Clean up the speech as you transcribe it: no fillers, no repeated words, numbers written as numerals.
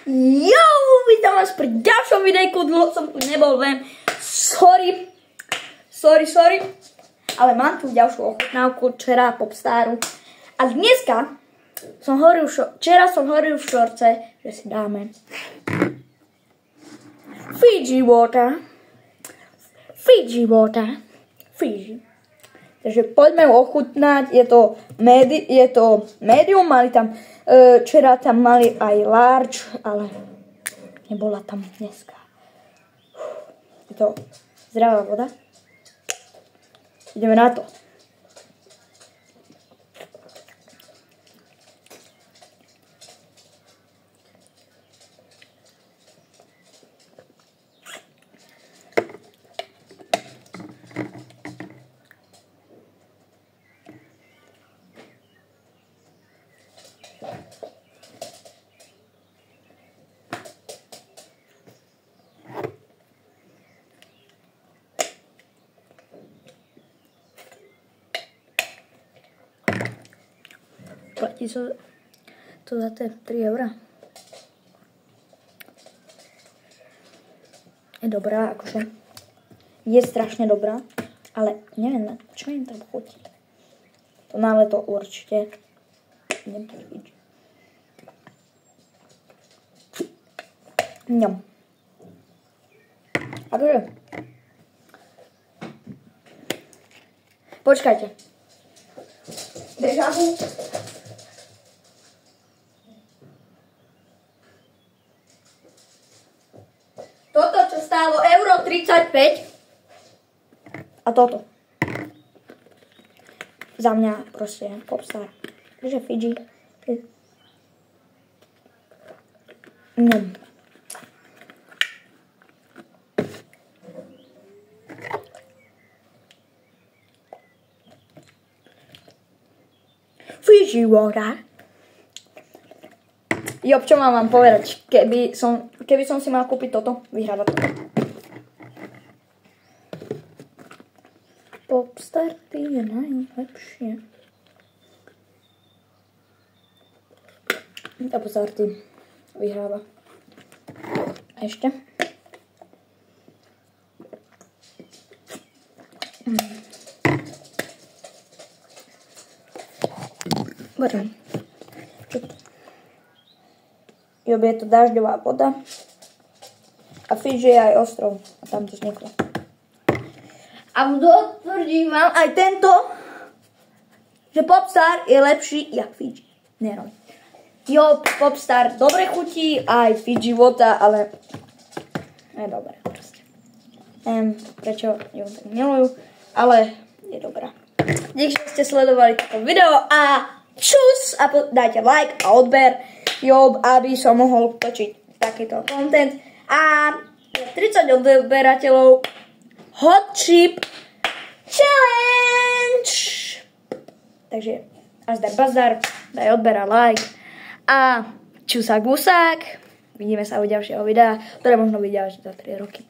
Jo, vítam vás pri ďalšom videjku, dlho som tu nebol, viem, sorry, ale mám tu ďalšiu ochutnávku, včera Popstaru. A dneska včera som hovoril v šorce, že si dáme Fiji water. Takže poďme ochutnať, je to medium, mali tam, včera tam mali aj large, ale nebola tam dneska. Je to zdravá voda. Ideme na to. Platí sa to za tie 3 €. Je dobrá, akože. Je strašne dobrá, ale neviem, čo im tam chutí. To na leto určite nebude vidieť. Ňom. Akože. Počkajte. Deja vu. Toto, čo stálo €35 a toto. Za mňa proste Popstar. Takže Fiji. Fiji water. Jo, čo mám povedať? Keby som si mal kúpiť toto, vyhráva to. Popstar je najlepšie. Popstar vyhráva. A ešte. Poďme. Jo, je to dažďová voda. A Fiji je aj ostrov. A tam to vzniklo. A potvrdím vám aj tento, že Popstar je lepší jak Fiji. Nerom. Jo, Popstar dobre chutí, aj Fiji water, ale je dobré proste. Prečo ju tak milujú, ale je dobrá. Díky, že ste sledovali toto video a čus! A dajte like a odber, jo, aby som mohol točiť takýto content. A 30 odberateľov Hot Chip Challenge! Takže azdar bazdar, daj odber a like. A čusák musák. Vidíme sa u ďalšieho videa, ktoré možno videa až za 3 roky.